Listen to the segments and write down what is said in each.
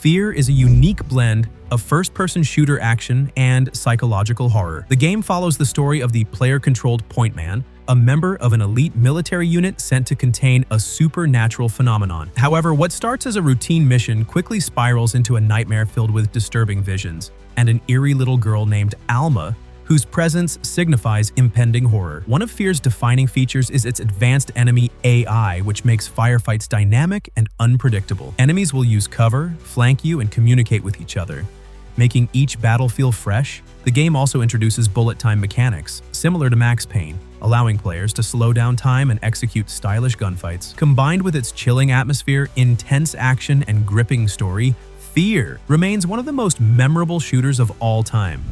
F.E.A.R is a unique blend of first-person shooter action and psychological horror. The game follows the story of the player-controlled point man, a member of an elite military unit sent to contain a supernatural phenomenon. However, what starts as a routine mission quickly spirals into a nightmare filled with disturbing visions and an eerie little girl named Alma, whose presence signifies impending horror. One of F.E.A.R's defining features is its advanced enemy AI, which makes firefights dynamic and unpredictable. Enemies will use cover, flank you, and communicate with each other, making each battle feel fresh. The game also introduces bullet time mechanics, similar to Max Payne, allowing players to slow down time and execute stylish gunfights. Combined with its chilling atmosphere, intense action, and gripping story, F.E.A.R remains one of the most memorable shooters of all time.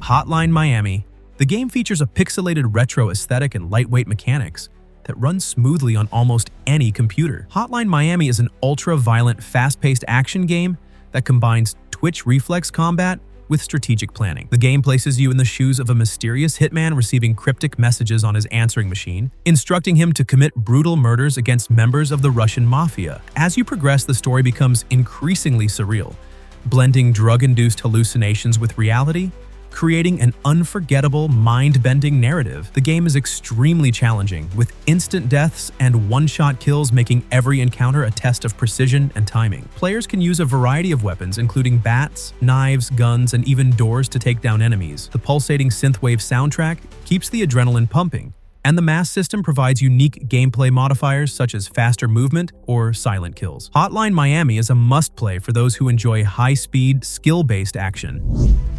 Hotline Miami. The game features a pixelated retro aesthetic and lightweight mechanics that run smoothly on almost any computer. Hotline Miami is an ultra-violent, fast-paced action game that combines twitch reflex combat with strategic planning. The game places you in the shoes of a mysterious hitman receiving cryptic messages on his answering machine, instructing him to commit brutal murders against members of the Russian Mafia. As you progress, the story becomes increasingly surreal, blending drug-induced hallucinations with reality, creating an unforgettable, mind-bending narrative. The game is extremely challenging, with instant deaths and one-shot kills making every encounter a test of precision and timing. Players can use a variety of weapons, including bats, knives, guns, and even doors to take down enemies. The pulsating synthwave soundtrack keeps the adrenaline pumping, and the mass system provides unique gameplay modifiers such as faster movement or silent kills. Hotline Miami is a must-play for those who enjoy high-speed, skill-based action.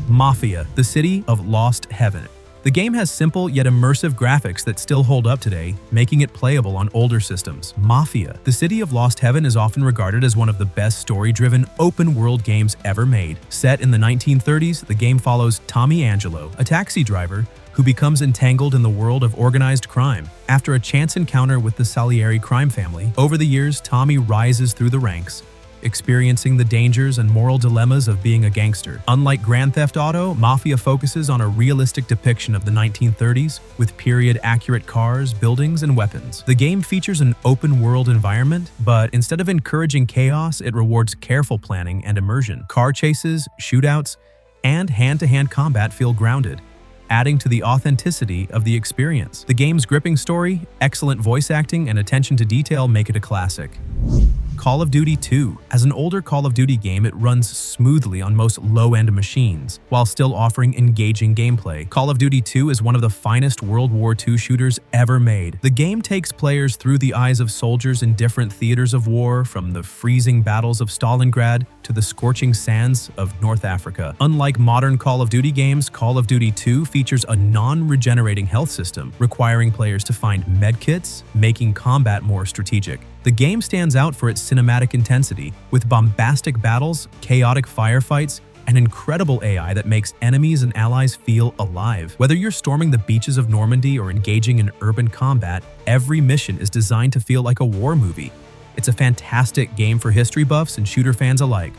MAFIA, the City of Lost Heaven. The game has simple yet immersive graphics that still hold up today, making it playable on older systems. MAFIA, the City of Lost Heaven is often regarded as one of the best story-driven, open-world games ever made. Set in the 1930s, the game follows Tommy Angelo, a taxi driver who becomes entangled in the world of organized crime. After a chance encounter with the Salieri crime family, over the years, Tommy rises through the ranks, experiencing the dangers and moral dilemmas of being a gangster. Unlike Grand Theft Auto, Mafia focuses on a realistic depiction of the 1930s with period-accurate cars, buildings, and weapons. The game features an open-world environment, but instead of encouraging chaos, it rewards careful planning and immersion. Car chases, shootouts, and hand-to-hand combat feel grounded, adding to the authenticity of the experience. The game's gripping story, excellent voice acting, and attention to detail make it a classic. Call of Duty 2. As an older Call of Duty game, it runs smoothly on most low-end machines, while still offering engaging gameplay. Call of Duty 2 is one of the finest World War II shooters ever made. The game takes players through the eyes of soldiers in different theaters of war, from the freezing battles of Stalingrad to the scorching sands of North Africa. Unlike modern Call of Duty games, Call of Duty 2 features a non-regenerating health system, requiring players to find medkits, making combat more strategic. The game stands out for its cinematic intensity, with bombastic battles, chaotic firefights, and incredible AI that makes enemies and allies feel alive. Whether you're storming the beaches of Normandy or engaging in urban combat, every mission is designed to feel like a war movie. It's a fantastic game for history buffs and shooter fans alike.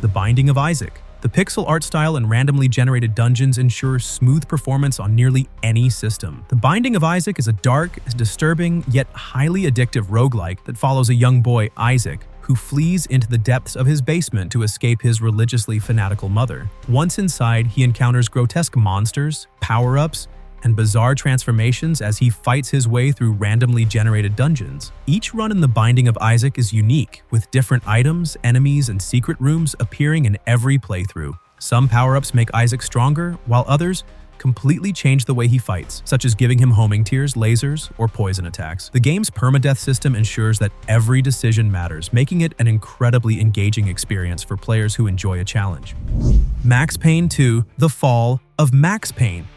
The Binding of Isaac. The pixel art style and randomly generated dungeons ensure smooth performance on nearly any system. The Binding of Isaac is a dark, disturbing, yet highly addictive roguelike that follows a young boy, Isaac, who flees into the depths of his basement to escape his religiously fanatical mother. Once inside, he encounters grotesque monsters, power-ups, and bizarre transformations as he fights his way through randomly generated dungeons. Each run in The Binding of Isaac is unique, with different items, enemies, and secret rooms appearing in every playthrough. Some power-ups make Isaac stronger, while others completely change the way he fights, such as giving him homing tears, lasers, or poison attacks. The game's permadeath system ensures that every decision matters, making it an incredibly engaging experience for players who enjoy a challenge. Max Payne 2: The Fall of Max Payne.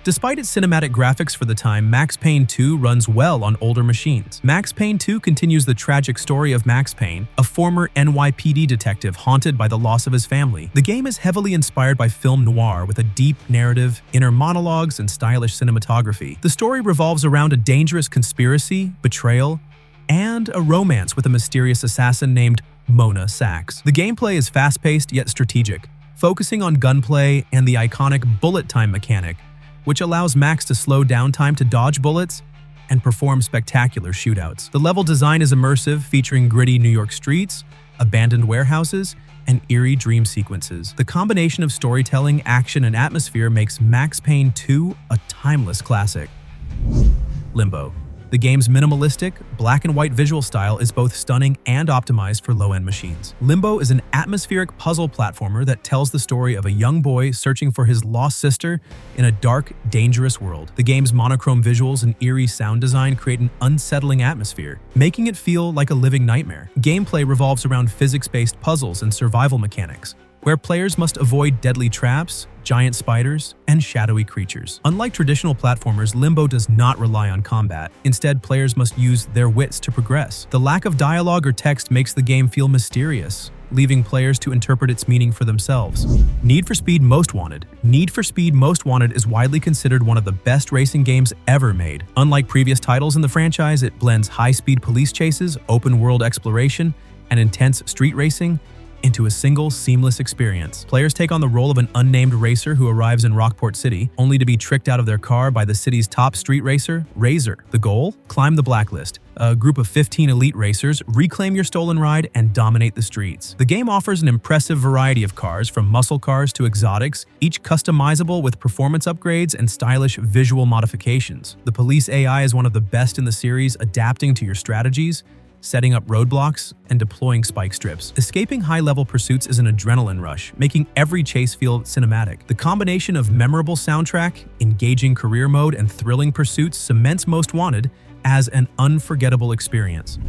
Despite its cinematic graphics for the time, Max Payne 2 runs well on older machines. Max Payne 2 continues the tragic story of Max Payne, a former NYPD detective haunted by the loss of his family. The game is heavily inspired by film noir with a deep narrative, inner monologues, and stylish cinematography. The story revolves around a dangerous conspiracy, betrayal, and a romance with a mysterious assassin named Mona Sachs. The gameplay is fast-paced yet strategic, focusing on gunplay and the iconic bullet time mechanic, which allows Max to slow down time to dodge bullets and perform spectacular shootouts. The level design is immersive, featuring gritty New York streets, abandoned warehouses, and eerie dream sequences. The combination of storytelling, action, and atmosphere makes Max Payne 2 a timeless classic. Limbo. The game's minimalistic, black-and-white visual style is both stunning and optimized for low-end machines. Limbo is an atmospheric puzzle platformer that tells the story of a young boy searching for his lost sister in a dark, dangerous world. The game's monochrome visuals and eerie sound design create an unsettling atmosphere, making it feel like a living nightmare. Gameplay revolves around physics-based puzzles and survival mechanics, where players must avoid deadly traps, giant spiders, and shadowy creatures. Unlike traditional platformers, Limbo does not rely on combat. Instead, players must use their wits to progress. The lack of dialogue or text makes the game feel mysterious, leaving players to interpret its meaning for themselves. Need for Speed Most Wanted. Need for Speed Most Wanted is widely considered one of the best racing games ever made. Unlike previous titles in the franchise, it blends high-speed police chases, open-world exploration, and intense street racing into a single, seamless experience. Players take on the role of an unnamed racer who arrives in Rockport City, only to be tricked out of their car by the city's top street racer, Razor. The goal? Climb the blacklist. A group of 15 elite racers reclaim your stolen ride and dominate the streets. The game offers an impressive variety of cars, from muscle cars to exotics, each customizable with performance upgrades and stylish visual modifications. The police AI is one of the best in the series, adapting to your strategies, setting up roadblocks, and deploying spike strips. Escaping high-level pursuits is an adrenaline rush, making every chase feel cinematic. The combination of memorable soundtrack, engaging career mode, and thrilling pursuits cements Most Wanted as an unforgettable experience.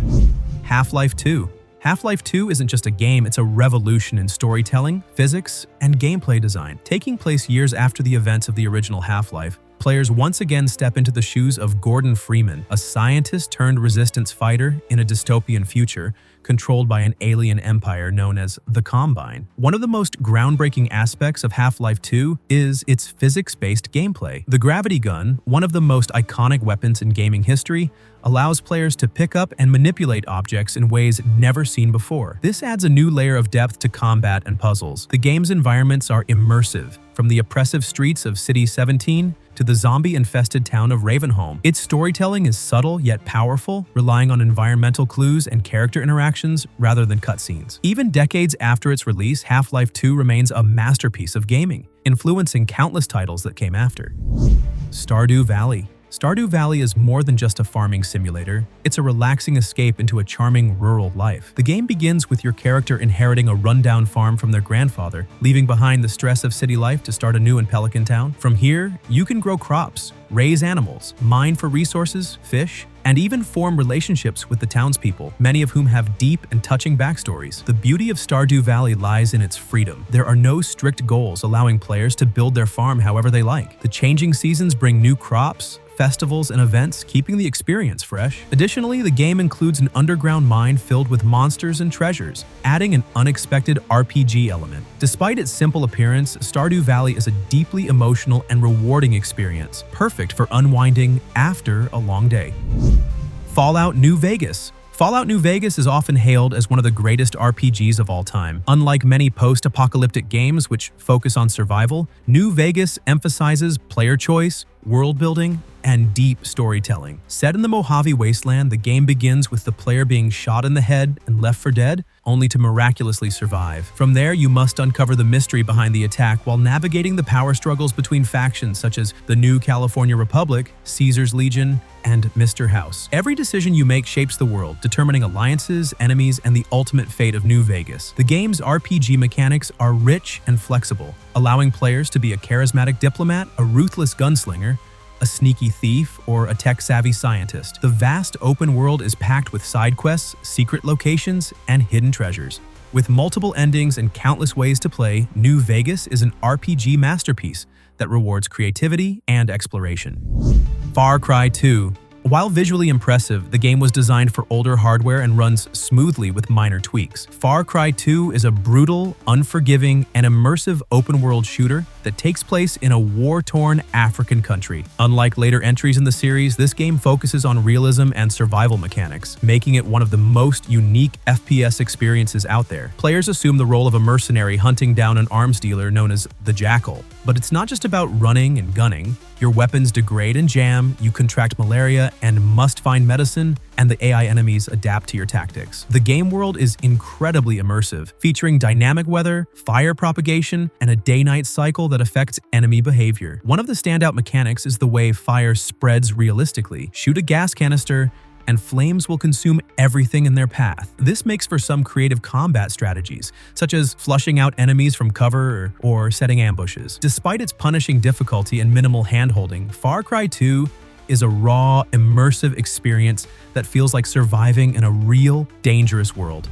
Half-Life 2. Half-Life 2 isn't just a game, it's a revolution in storytelling, physics, and gameplay design. Taking place years after the events of the original Half-Life, players once again step into the shoes of Gordon Freeman, a scientist-turned-resistance fighter in a dystopian future controlled by an alien empire known as the Combine. One of the most groundbreaking aspects of Half-Life 2 is its physics-based gameplay. The gravity gun, one of the most iconic weapons in gaming history, allows players to pick up and manipulate objects in ways never seen before. This adds a new layer of depth to combat and puzzles. The game's environments are immersive, from the oppressive streets of City 17 to the zombie-infested town of Ravenholm. Its storytelling is subtle yet powerful, relying on environmental clues and character interactions rather than cutscenes. Even decades after its release, Half-Life 2 remains a masterpiece of gaming, influencing countless titles that came after. Stardew Valley. Stardew Valley is more than just a farming simulator, it's a relaxing escape into a charming rural life. The game begins with your character inheriting a rundown farm from their grandfather, leaving behind the stress of city life to start anew in Pelican Town. From here, you can grow crops, raise animals, mine for resources, fish, and even form relationships with the townspeople, many of whom have deep and touching backstories. The beauty of Stardew Valley lies in its freedom. There are no strict goals, allowing players to build their farm however they like. The changing seasons bring new crops, festivals, and events, keeping the experience fresh. Additionally, the game includes an underground mine filled with monsters and treasures, adding an unexpected RPG element. Despite its simple appearance, Stardew Valley is a deeply emotional and rewarding experience, perfect for unwinding after a long day. Fallout New Vegas. Fallout New Vegas is often hailed as one of the greatest RPGs of all time. Unlike many post-apocalyptic games which focus on survival, New Vegas emphasizes player choice, world building, and deep storytelling. Set in the Mojave Wasteland, the game begins with the player being shot in the head and left for dead, only to miraculously survive. From there, you must uncover the mystery behind the attack while navigating the power struggles between factions such as the New California Republic, Caesar's Legion, and Mr. House. Every decision you make shapes the world, determining alliances, enemies, and the ultimate fate of New Vegas. The game's RPG mechanics are rich and flexible, allowing players to be a charismatic diplomat, a ruthless gunslinger, a sneaky thief, or a tech-savvy scientist. The vast open world is packed with side quests, secret locations, and hidden treasures. With multiple endings and countless ways to play, New Vegas is an RPG masterpiece that rewards creativity and exploration. Far Cry 2. While visually impressive, the game was designed for older hardware and runs smoothly with minor tweaks. Far Cry 2 is a brutal, unforgiving, and immersive open-world shooter that takes place in a war-torn African country. Unlike later entries in the series, this game focuses on realism and survival mechanics, making it one of the most unique FPS experiences out there. Players assume the role of a mercenary hunting down an arms dealer known as the Jackal. But it's not just about running and gunning. Your weapons degrade and jam, you contract malaria, MAFIA and must find medicine, and the AI enemies adapt to your tactics. The game world is incredibly immersive, featuring dynamic weather, fire propagation, and a day-night cycle that affects enemy behavior. One of the standout mechanics is the way fire spreads realistically. Shoot a gas canister, and flames will consume everything in their path. This makes for some creative combat strategies, such as flushing out enemies from cover or setting ambushes. Despite its punishing difficulty and minimal handholding, Far Cry 2 is a raw, immersive experience that feels like surviving in a real, dangerous world.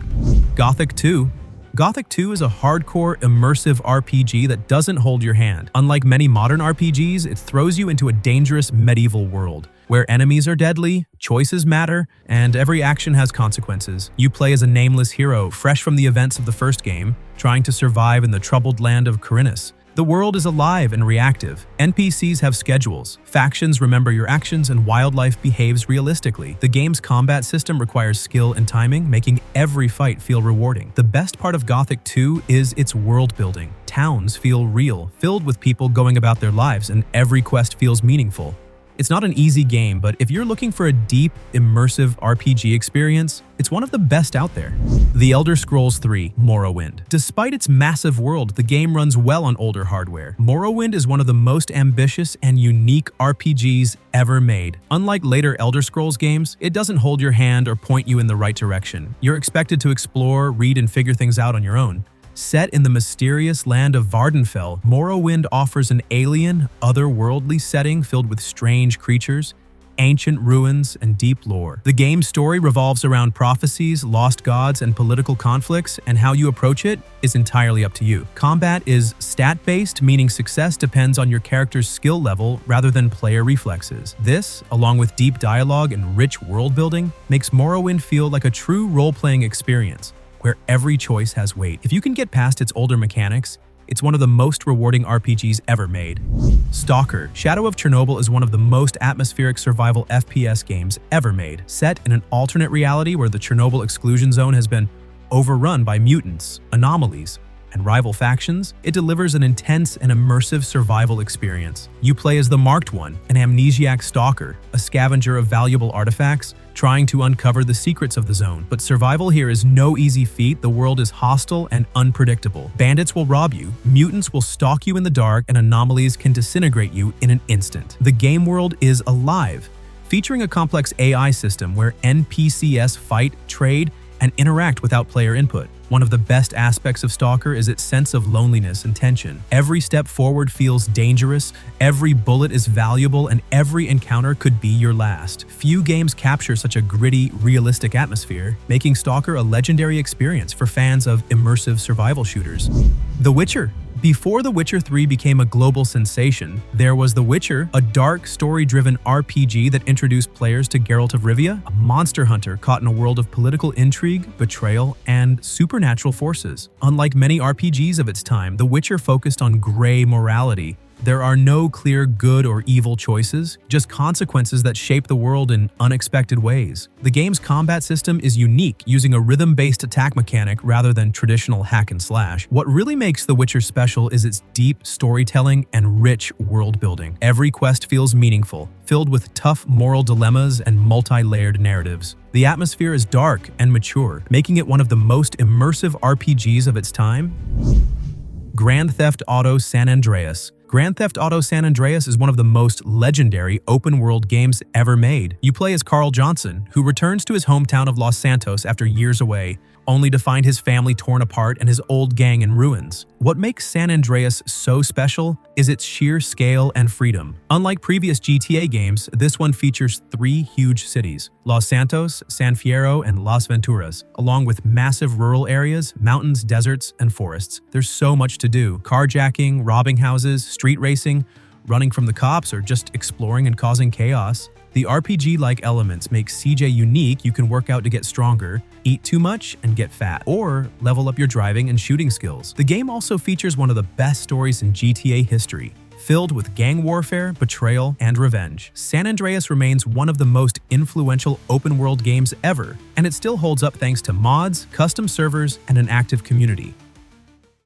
GOTHIC 2. GOTHIC 2 is a hardcore, immersive RPG that doesn't hold your hand. Unlike many modern RPGs, it throws you into a dangerous medieval world, where enemies are deadly, choices matter, and every action has consequences. You play as a nameless hero, fresh from the events of the first game, trying to survive in the troubled land of Khorinis. The world is alive and reactive. NPCs have schedules, factions remember your actions, and wildlife behaves realistically. The game's combat system requires skill and timing, making every fight feel rewarding. The best part of GOTHIC 2 is its world building. Towns feel real, filled with people going about their lives, and every quest feels meaningful. It's not an easy game, but if you're looking for a deep, immersive RPG experience, it's one of the best out there. The Elder Scrolls 3: Morrowind. Despite its massive world, the game runs well on older hardware. Morrowind is one of the most ambitious and unique RPGs ever made. Unlike later Elder Scrolls games, it doesn't hold your hand or point you in the right direction. You're expected to explore, read, and figure things out on your own. Set in the mysterious land of Vvardenfell, Morrowind offers an alien, otherworldly setting filled with strange creatures, ancient ruins, and deep lore. The game's story revolves around prophecies, lost gods, and political conflicts, and how you approach it is entirely up to you. Combat is stat-based, meaning success depends on your character's skill level rather than player reflexes. This, along with deep dialogue and rich world-building, makes Morrowind feel like a true role-playing experience, where every choice has weight. If you can get past its older mechanics, it's one of the most rewarding RPGs ever made. S.T.A.L.K.E.R. Shadow of Chernobyl is one of the most atmospheric survival FPS games ever made. Set in an alternate reality where the Chernobyl exclusion zone has been overrun by mutants, anomalies, and rival factions, it delivers an intense and immersive survival experience. You play as the Marked One, an amnesiac stalker, a scavenger of valuable artifacts, trying to uncover the secrets of the zone. But survival here is no easy feat. The world is hostile and unpredictable. Bandits will rob you, mutants will stalk you in the dark, and anomalies can disintegrate you in an instant. The game world is alive, featuring a complex AI system where NPCs fight, trade, and interact without player input. One of the best aspects of S.T.A.L.K.E.R. is its sense of loneliness and tension. Every step forward feels dangerous, every bullet is valuable, and every encounter could be your last. Few games capture such a gritty, realistic atmosphere, making S.T.A.L.K.E.R. a legendary experience for fans of immersive survival shooters. The Witcher. Before The Witcher 3 became a global sensation, there was The Witcher, a dark, story-driven RPG that introduced players to Geralt of Rivia, a monster hunter caught in a world of political intrigue, betrayal, and supernatural forces. Unlike many RPGs of its time, The Witcher focused on gray morality. There are no clear good or evil choices, just consequences that shape the world in unexpected ways. The game's combat system is unique, using a rhythm-based attack mechanic rather than traditional hack and slash. What really makes The Witcher special is its deep storytelling and rich world building. Every quest feels meaningful, filled with tough moral dilemmas and multi-layered narratives. The atmosphere is dark and mature, making it one of the most immersive RPGs of its time. Grand Theft Auto San Andreas. Grand Theft Auto San Andreas is one of the most legendary open-world games ever made. You play as Carl Johnson, who returns to his hometown of Los Santos after years away, only to find his family torn apart and his old gang in ruins. What makes San Andreas so special is its sheer scale and freedom. Unlike previous GTA games, this one features 3 huge cities: Los Santos, San Fierro, and Las Venturas, along with massive rural areas, mountains, deserts, and forests. There's so much to do: carjacking, robbing houses, street racing, running from the cops, or just exploring and causing chaos. The RPG-like elements make CJ unique. You can work out to get stronger, eat too much and get fat, or level up your driving and shooting skills. The game also features one of the best stories in GTA history, filled with gang warfare, betrayal, and revenge. San Andreas remains one of the most influential open-world games ever, and it still holds up thanks to mods, custom servers, and an active community.